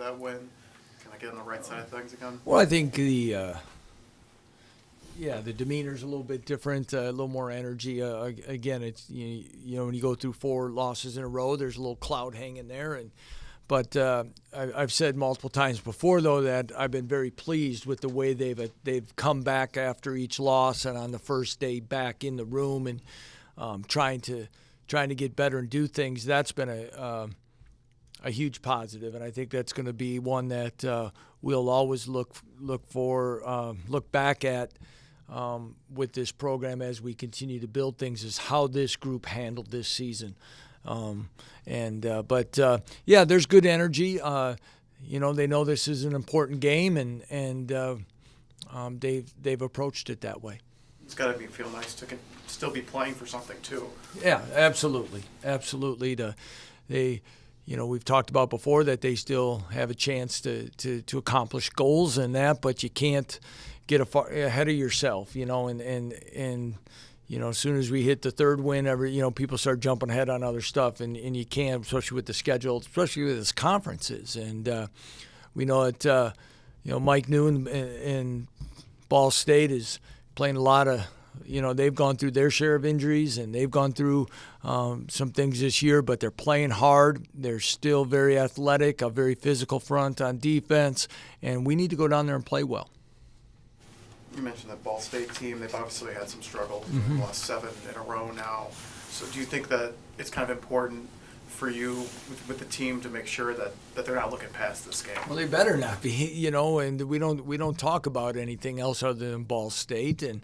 that win? Kind of get on the right side of things again? Well, I think the demeanor's a little bit different, a little more energy. Again, it's you know when you go through 4 losses in a row, there's a little cloud hanging there, but I've said multiple times before though that I've been very pleased with the way they've come back after each loss and on the first day back in the room and trying to get better and do things. That's been a huge positive, and I think that's going to be one that we'll always look back at with this program as we continue to build things, is how this group handled this season. There's good energy. They know this is an important game, and they've approached it that way. It's got to feel nice to still be playing for something too. Yeah, absolutely. We've talked about before that they still have a chance to accomplish goals and that, but you can't get ahead of yourself, and as soon as we hit the third win, people start jumping ahead on other stuff, and you can't, especially with the schedule, especially with its conferences. And we know that, Mike Newton and Ball State is playing a lot of, they've gone through their share of injuries, and they've gone through some things this year, but they're playing hard. They're still very athletic, a very physical front on defense, and we need to go down there and play well. You mentioned that Ball State team. They've obviously had some struggles. Mm-hmm. They've lost 7 in a row now. So do you think that it's kind of important for you with the team to make sure that they're not looking past this game? Well, they better not be, and we don't talk about anything else other than Ball State, and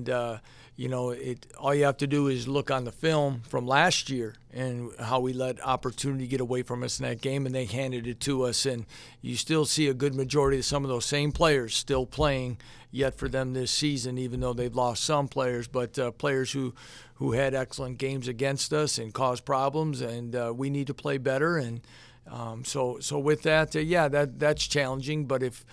all you have to do is look on the film from last year and how we let opportunity get away from us in that game, and they handed it to us, and you still see a good majority of some of those same players still playing yet for them this season, even though they've lost some players, but players who had excellent games against us and caused problems, and we need to play better. And so with that, that's challenging. But if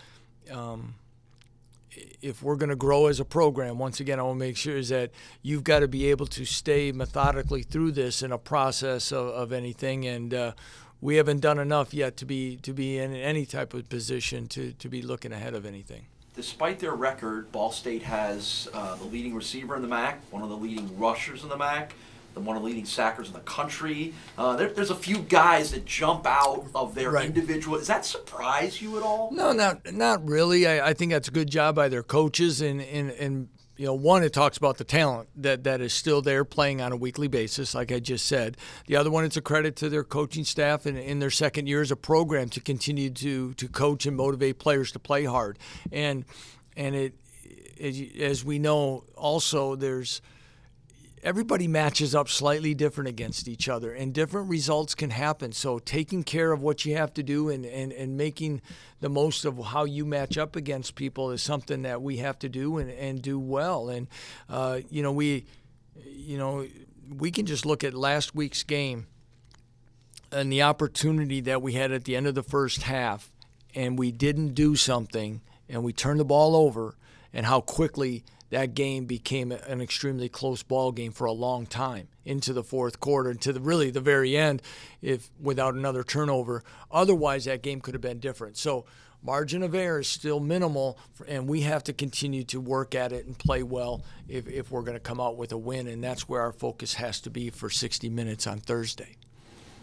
we're going to grow as a program, once again, I want to make sure is that you've got to be able to stay methodically through this in a process of anything, and we haven't done enough yet to be in any type of position to be looking ahead of anything. Despite their record, Ball State has the leading receiver in the MAC, one of the leading rushers in the MAC, one of the leading sackers in the country. There's a few guys that jump out of their individual. Does that surprise you at all? No, not really. I think that's a good job by their coaches, and one, it talks about the talent that is still there playing on a weekly basis, like I just said. The other one, it's a credit to their coaching staff and in their second year as a program to continue to coach and motivate players to play hard. And it, as we know, also everybody matches up slightly different against each other, and different results can happen. So taking care of what you have to do and making the most of how you match up against people is something that we have to do and do well. And we can just look at last week's game and the opportunity that we had at the end of the first half, and we didn't do something, and we turned the ball over, and how quickly that game became an extremely close ball game for a long time into the fourth quarter, and to the very end, if without another turnover. Otherwise, that game could have been different. So margin of error is still minimal, and we have to continue to work at it and play well if we're going to come out with a win, and that's where our focus has to be for 60 minutes on Thursday.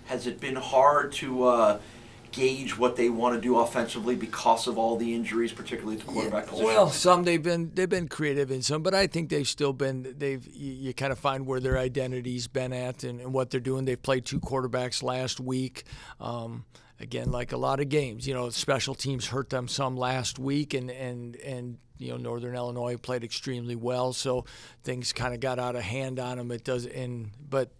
Has it been hard to gauge what they want to do offensively because of all the injuries, particularly at the quarterback position? Well, some they've been creative in some, but I think you kind of find where their identity's been at and what they're doing. They've played 2 quarterbacks last week. Again, like a lot of games, special teams hurt them some last week, and Northern Illinois played extremely well, so things kind of got out of hand on them. But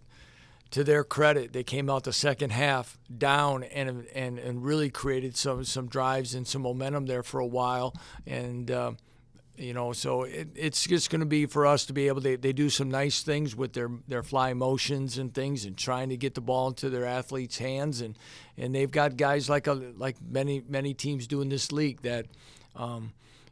to their credit, they came out the second half down and really created some drives and some momentum there for a while. And, so it's just going to be for us to be able to – they do some nice things with their fly motions and things and trying to get the ball into their athletes' hands. And they've got guys like many teams do in this league that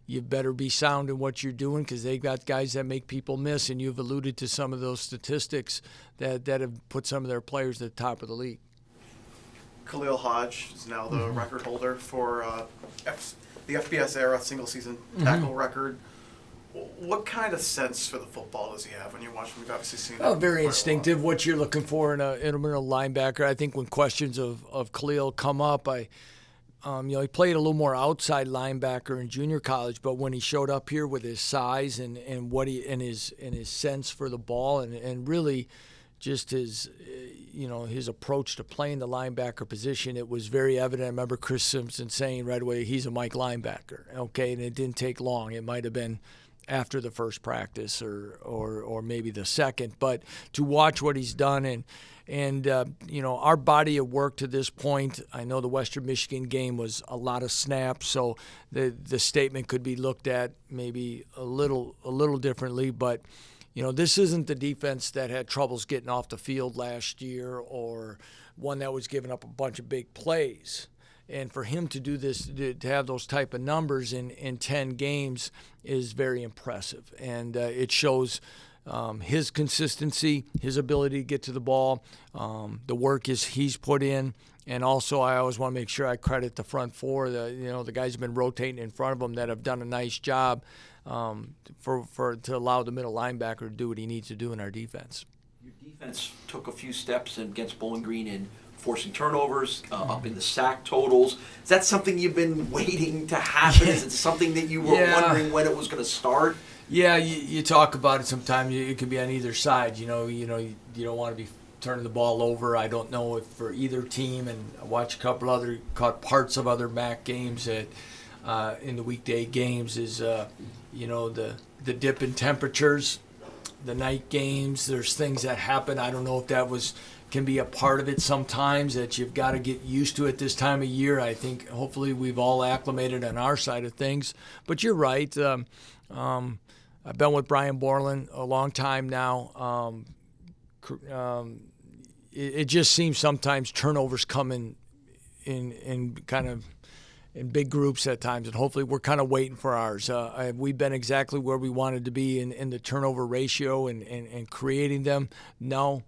you better be sound in what you're doing, because they've got guys that make people miss, and you've alluded to some of those statistics that have put some of their players at the top of the league. Khalil Hodge is now the record holder for the FBS era single season tackle record. What kind of sense for the football does he have when you watch him? You've obviously seen it. Very instinctive. What you're looking for in a linebacker. I think when questions of Khalil come up, he played a little more outside linebacker in junior college, but when he showed up here with his size and his sense for the ball and really just his approach to playing the linebacker position, it was very evident. I remember Chris Simpson saying right away, he's a Mike linebacker. Okay, and it didn't take long. It might have been after the first practice or maybe the second, but to watch what he's done and our body of work to this point, I know the Western Michigan game was a lot of snaps, so the statement could be looked at maybe a little differently, but this isn't the defense that had troubles getting off the field last year or one that was giving up a bunch of big plays. And for him to do this, to have those type of numbers in 10 games is very impressive. And it shows his consistency, his ability to get to the ball, the work he's put in. And also, I always want to make sure I credit the front four, the guys have been rotating in front of them that have done a nice job to allow the middle linebacker to do what he needs to do in our defense. Your defense took a few steps against Bowling Green in forcing turnovers, up in the sack totals. Is that something you've been waiting to happen? Is it something that you were wondering when it was going to start? Yeah, you talk about it sometimes. It could be on either side. You don't want to be turning the ball over. I don't know if for either team, and I watched caught parts of other MAC games that in the weekday games is the dip in temperatures, the night games. There's things that happen. I don't know if that can be a part of it sometimes that you've got to get used to at this time of year. I think hopefully we've all acclimated on our side of things. But you're right. I've been with Brian Borland a long time now. It just seems sometimes turnovers come in kind of in big groups at times, and hopefully we're kind of waiting for ours. We've been exactly where we wanted to be in the turnover ratio and creating them. No.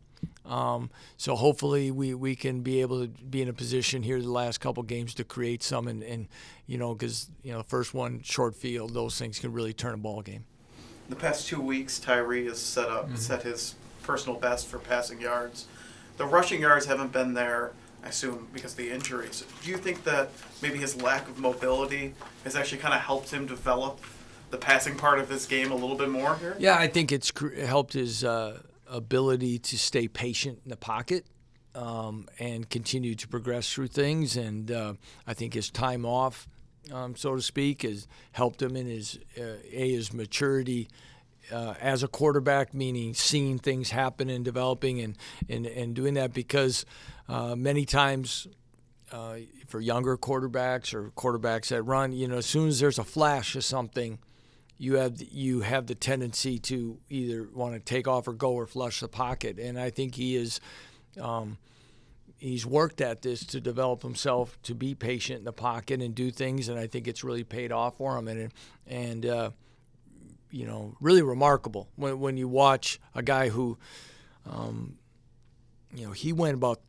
So hopefully we can be able to be in a position here the last couple games to create some and because the first one, short field, those things can really turn a ball game. The past 2 weeks, Tyree has set his personal best for passing yards. The rushing yards haven't been there, I assume, because of the injuries. Do you think that maybe his lack of mobility has actually kind of helped him develop the passing part of his game a little bit more here? Yeah, I think it's helped his ability to stay patient in the pocket and continue to progress through things. And I think his time off, so to speak, has helped him in his maturity as a quarterback, meaning seeing things happen and developing and doing that, because many times for younger quarterbacks or quarterbacks that run, as soon as there's a flash of something, you have the tendency to either want to take off or go or flush the pocket. And I think he's worked at this to develop himself to be patient in the pocket and do things, and I think it's really paid off for him. And really remarkable when you watch a guy who, he went about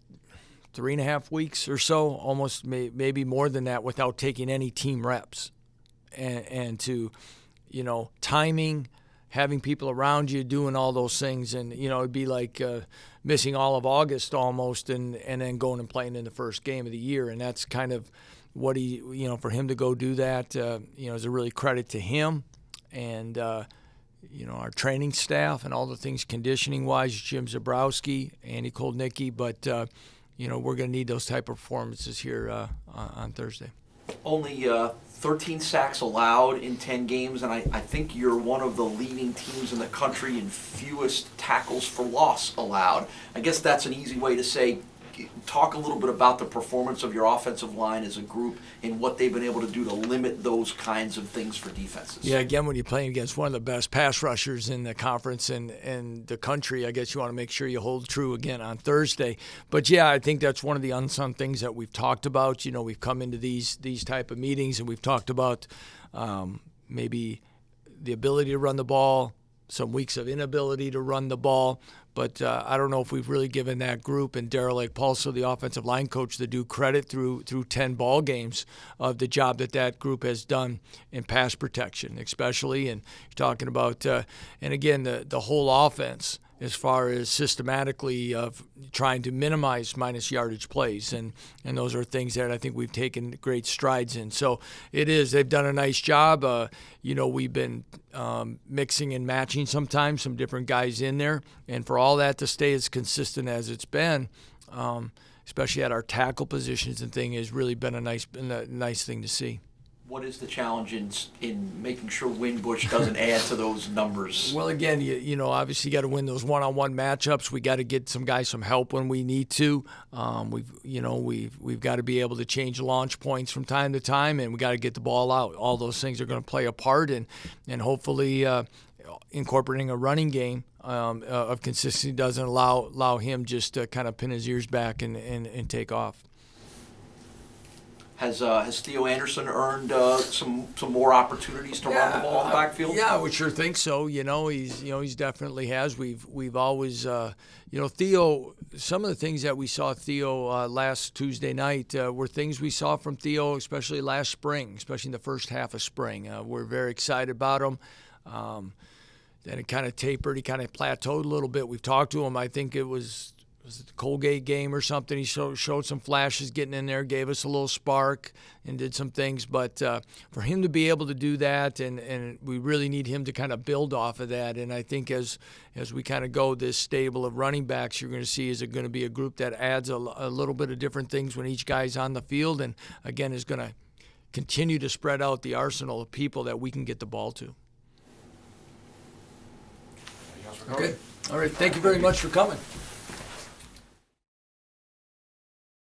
3.5 weeks or so, almost maybe more than that, without taking any team reps, and to timing, having people around you, doing all those things. And, it'd be like missing all of August almost and then going and playing in the first game of the year. And that's kind of what for him to go do that, is a really credit to him and, our training staff and all the things conditioning-wise, Jim Zabrowski, Andy Koldnicki. But, we're going to need those type of performances here on Thursday. Only 13 sacks allowed in 10 games, and I think you're one of the leading teams in the country in fewest tackles for loss allowed. I guess that's an easy way to say, talk a little bit about the performance of your offensive line as a group and what they've been able to do to limit those kinds of things for defenses. Yeah, again, when you're playing against one of the best pass rushers in the conference and the country, I guess you want to make sure you hold true again on Thursday. But, yeah, I think that's one of the unsung things that we've talked about. We've come into these type of meetings and we've talked about maybe the ability to run the ball, some weeks of inability to run the ball. But I don't know if we've really given that group and Daryl Ekpulso, the offensive line coach, the due credit through 10 ball games of the job that group has done in pass protection, especially. And you're talking about, and again, the whole offense as far as systematically of trying to minimize minus yardage plays. And those are things that I think we've taken great strides in. So they've done a nice job. We've been mixing and matching sometimes some different guys in there. And for all that to stay as consistent as it's been, especially at our tackle positions and thing, has really been a nice thing to see. What is the challenge in making sure Winbush doesn't add to those numbers? Well, again, obviously you got to win those one-on-one matchups. We got to get some guys some help when we need to. We've got to be able to change launch points from time to time, and we got to get the ball out. All those things are going to play a part, and hopefully incorporating a running game of consistency doesn't allow him just to kind of pin his ears back and take off. Has Theo Anderson earned some more opportunities to run the ball in the backfield? Yeah, I would sure think so. He's definitely has. We've always Theo. Some of the things that we saw Theo last Tuesday night were things we saw from Theo, especially last spring, especially in the first half of spring. We're very excited about him. Then it kind of tapered. He kind of plateaued a little bit. We've talked to him. I think it was it the Colgate game or something? He showed some flashes getting in there, gave us a little spark and did some things. But for him to be able to do that, and we really need him to kind of build off of that. And I think as we kind of go this stable of running backs, you're going to see is it going to be a group that adds a little bit of different things when each guy's on the field, and, again, is going to continue to spread out the arsenal of people that we can get the ball to. Okay. All right. Thank you very much for coming.